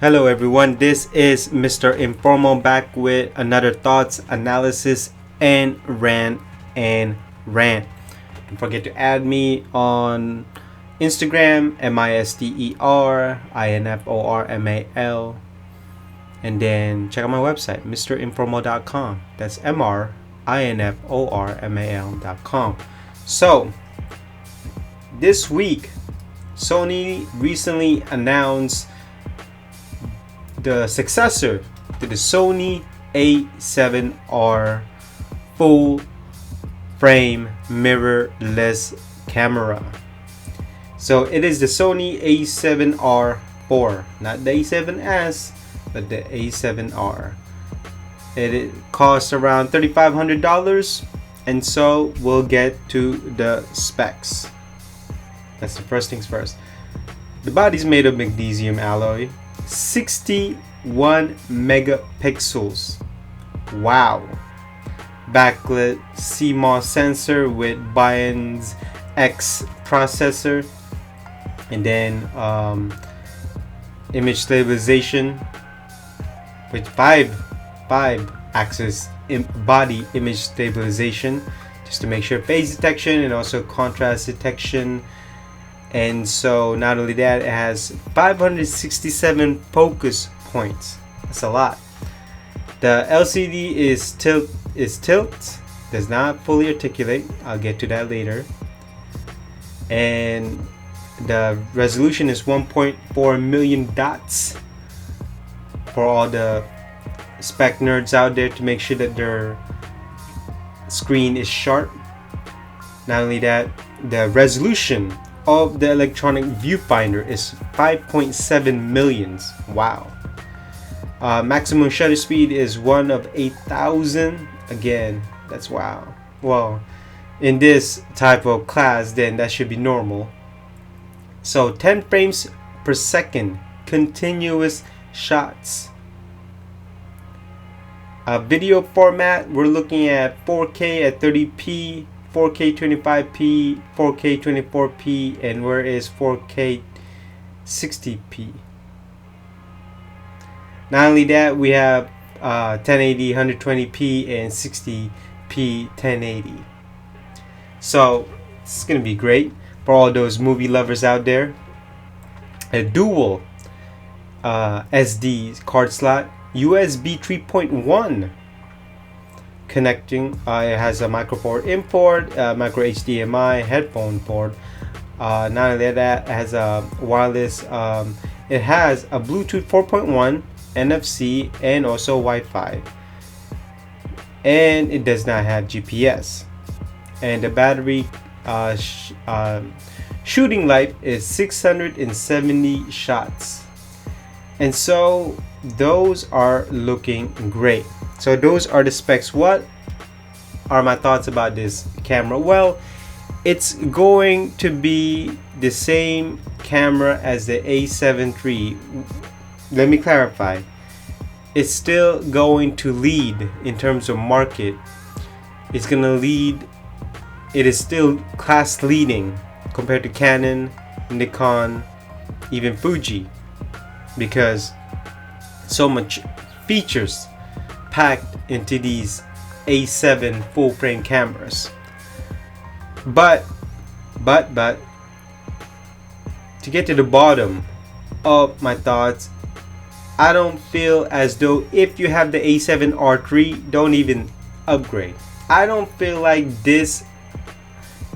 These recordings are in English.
Hello everyone, this is Mr. Informal back with another thoughts, analysis, and rant and rant. Don't forget to add me on Instagram, MisterInformal, and then check out my website, mrinformal.com. That's mrinformal.com. So, this week, Sony recently announced the successor to the Sony a7r full frame mirrorless camera. So it is the Sony a7r IV, not the a7s, but the a7r. It costs around $3,500, and so we'll get to the specs. That's the first things first. The body's made of magnesium alloy, 61 megapixels. Wow. Backlit CMOS sensor with Bian's X processor, and then image stabilization with five axis body image stabilization, just to make sure phase detection and also contrast detection. And so not only that, it has 567 focus points. That's a lot. The LCD is tilt, does not fully articulate. I'll get to that later. And the resolution is 1.4 million dots for all the spec nerds out there, to make sure that their screen is sharp. Not only that, the resolution of the electronic viewfinder is 5.7 millions. Wow. Maximum shutter speed is 1 of 8,000. Again, that's wow. Well, in this type of class, then that should be normal. So 10 frames per second continuous shots. Video format, we're looking at 4K at 30p, 4K 25p, 4K 24p, and where is 4K 60p. Not only that, we have 1080 120p and 60p 1080. So it's gonna be great for all those movie lovers out there. A dual SD card slot, USB 3.1 connecting. It has a micro 4 import, micro HDMI headphone port. Not only that, it has a wireless. It has a Bluetooth 4.1, NFC, and also Wi-Fi. And it does not have GPS. And the battery shooting life is 670 shots. And so those are looking great. So those are the specs. What are my thoughts about this camera? Well, it's going to be the same camera as the a7 III. Let me clarify. It's still going to lead in terms of market. It's going to lead. It is still class leading compared to Canon, Nikon, even Fuji, because so much features packed into these a7 full frame cameras. But to get to the bottom of my thoughts, I don't feel as though if you have the a7r III, don't even upgrade. I don't feel like this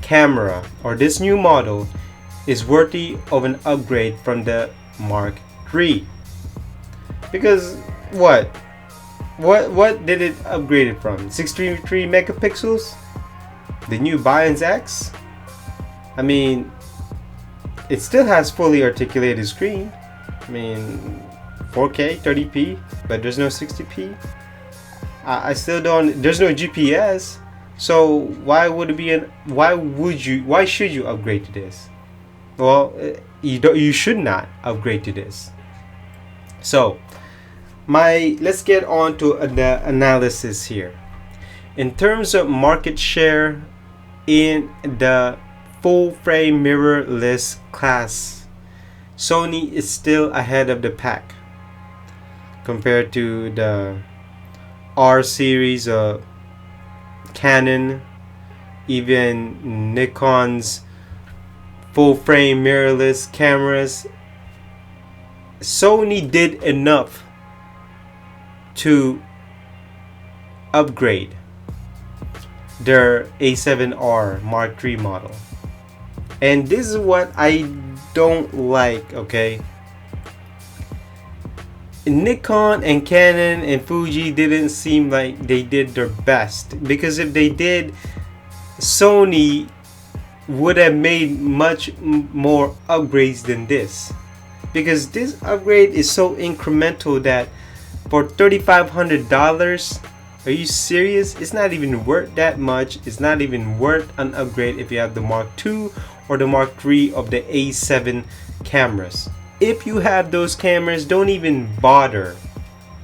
camera or this new model is worthy of an upgrade from the Mark III. Because what did it upgrade it from? 63 megapixels? The new Bian's X? I mean, it still has fully articulated screen. I mean, 4K 30p, but there's no 60p. I still don't. There's no GPS. So why should you upgrade to this? Well, you should not upgrade to this. So let's get on to the analysis here. In terms of market share in the full frame mirrorless class, Sony is still ahead of the pack. compared to the R series of Canon, even Nikon's full frame mirrorless cameras. Sony did enough to upgrade their A7R Mark III model. And this is what I don't like, okay? Nikon and Canon and Fuji didn't seem like they did their best, because if they did, Sony would have made much more upgrades than this, because this upgrade is so incremental that for $3,500, are you serious? It's not even worth that much. It's not even worth an upgrade if you have the Mark II or the Mark III of the A7 cameras. If you have those cameras, don't even bother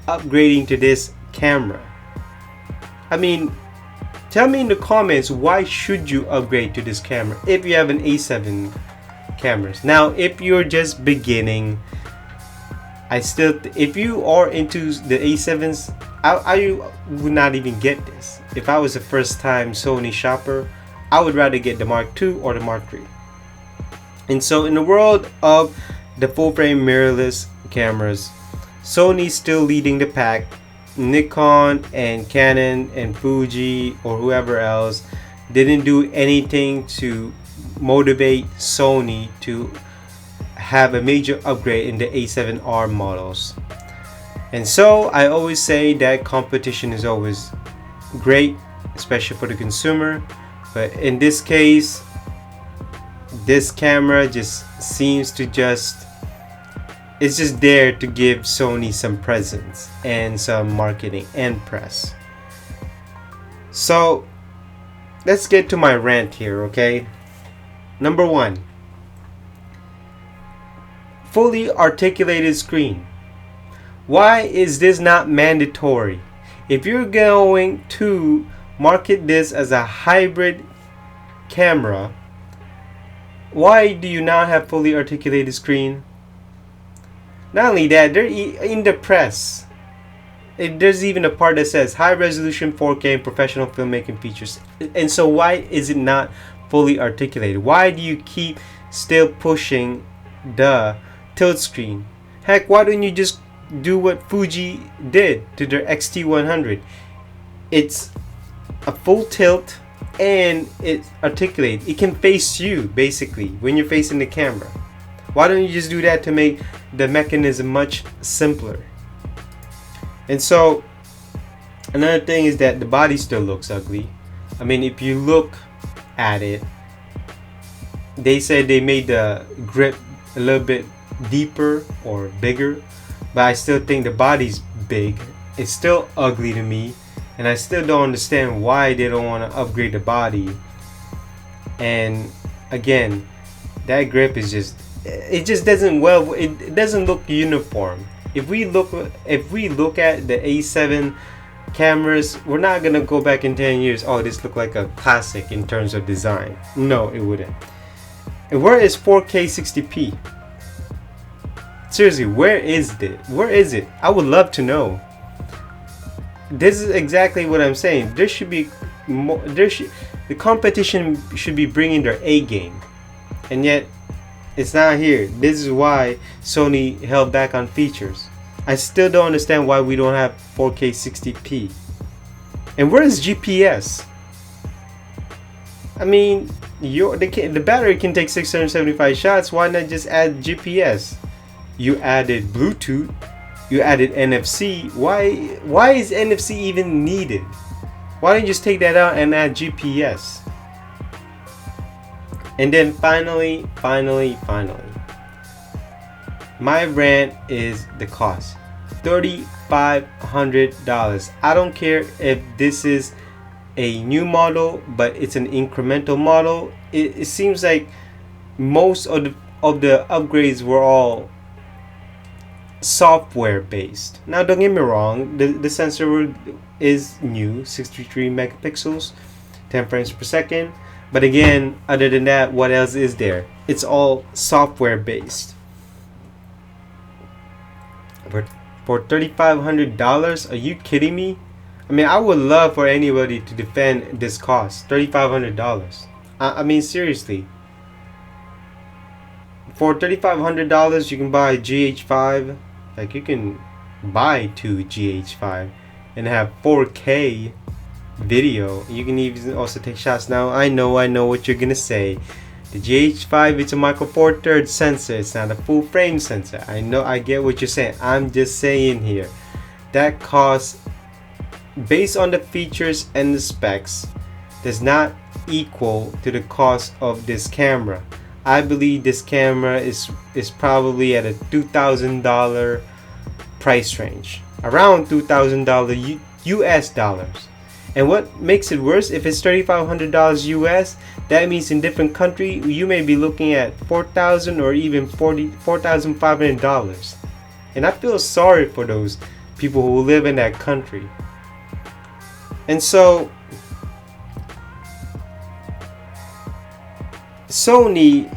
upgrading to this camera. I mean, tell me in the comments, why should you upgrade to this camera if you have an A7 cameras? Now, if you're just beginning, if you are into the A7s, I would not even get this. If I was a first time Sony shopper, I would rather get the Mark II or the Mark III. And so in the world of the full frame mirrorless cameras, Sony's still leading the pack. Nikon and Canon and Fuji or whoever else didn't do anything to motivate Sony to have a major upgrade in the A7R models. And so I always say that competition is always great, especially for the consumer. But in this case, this camera just seems to it's just there to give Sony some presence and some marketing and press. So let's get to my rant here, okay? Number one, fully articulated screen. Why is this not mandatory? If you're going to market this as a hybrid camera, why do you not have fully articulated screen? Not only that, they're in the press. There's even a part that says high resolution 4K and professional filmmaking features. And so why is it not fully articulated? Why do you keep still pushing the tilt screen? Heck, why don't you just do what Fuji did to their XT100? It's a full tilt and it's articulated. It can face you basically when you're facing the camera. Why don't you just do that to make the mechanism much simpler? And so another thing is that the body still looks ugly. I mean, if you look at it, they said they made the grip a little bit deeper or bigger, but I still think the body's big. It's still ugly to me, and I still don't understand why they don't want to upgrade the body. And again, that grip is it just doesn't it doesn't look uniform. If we look at the A7 cameras, we're not gonna go back in 10 years, oh, this looked like a classic in terms of design. No, it wouldn't. And where is 4K 60p? Seriously, where is it? Where is it? I would love to know. This is exactly what I'm saying. There should be more. The competition should be bringing their A game, and yet it's not here. This is why Sony held back on features. I still don't understand why we don't have 4K 60p. And where is GPS? I mean, the battery can take 675 shots. Why not just add GPS? You added Bluetooth. You added NFC. Why is NFC even needed? Why don't you just take that out and add GPS? And then finally, my rant is the cost. $3,500. I don't care if this is a new model, but it's an incremental model. It seems like most of the upgrades were all software based. Now don't get me wrong, the sensor is new, 63 megapixels, 10 frames per second. But again, other than that, what else is there? It's all software based. But for $3,500. Are you kidding me? I mean, I would love for anybody to defend this cost, $3,500. I mean, seriously. For $3,500, you can buy a GH5. Like, you can buy two GH5 and have 4K video. You can even also take shots. Now, I know what you're gonna say. The GH5, it's a micro four thirds sensor. It's not a full frame sensor. I know, I get what you're saying. I'm just saying here, that cost, based on the features and the specs, does not equal to the cost of this camera. I believe this camera is probably at a $2,000 price range, around $2,000 US dollars. And what makes it worse, if it's $3,500 US, that means in different country you may be looking at $4,000 or even $4,500. And I feel sorry for those people who live in that country. And so Sony,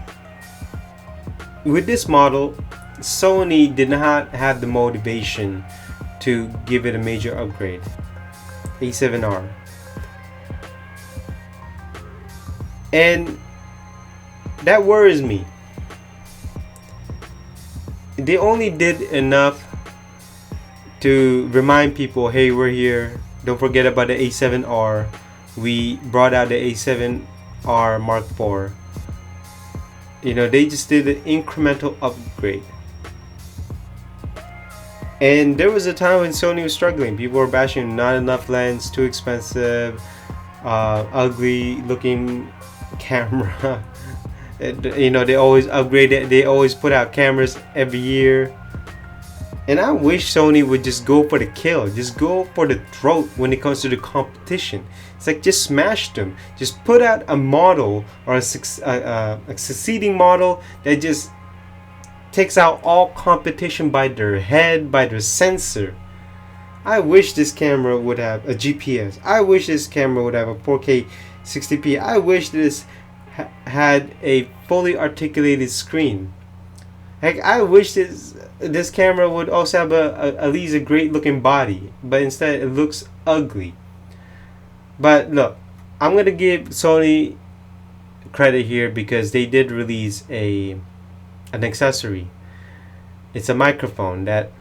with this model, Sony did not have the motivation to give it a major upgrade. A7R. And that worries me. They only did enough to remind people, hey, we're here. Don't forget about the A7R. We brought out the A7R Mark IV. You know, they just did an incremental upgrade. And there was a time when Sony was struggling. People were bashing not enough lens, too expensive, ugly looking camera. You know, they always upgraded, they always put out cameras every year. And I wish Sony would just go for the kill, just go for the throat when it comes to the competition. It's like, just smash them. Just put out a model or a succeeding model that just takes out all competition by their head, by their sensor. I wish this camera would have a GPS. I wish this camera would have a 4K 60p. I wish this had a fully articulated screen. Heck, I wish this camera would also have at least a great looking body, but instead it looks ugly. But look, I'm gonna give Sony credit here because they did release an accessory. It's a microphone that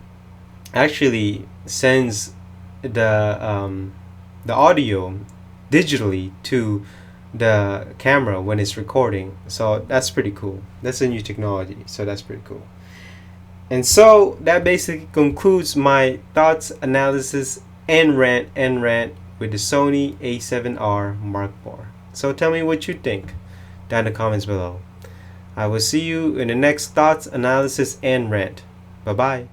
actually sends the audio digitally to the camera when it's recording. So that's pretty cool. That's a new technology, so that's pretty cool. And so that basically concludes my thoughts, analysis, and rant with the Sony a7R Mark IV. So tell me what you think down in the comments below. I will see you in the next thoughts, analysis, and rant. Bye bye.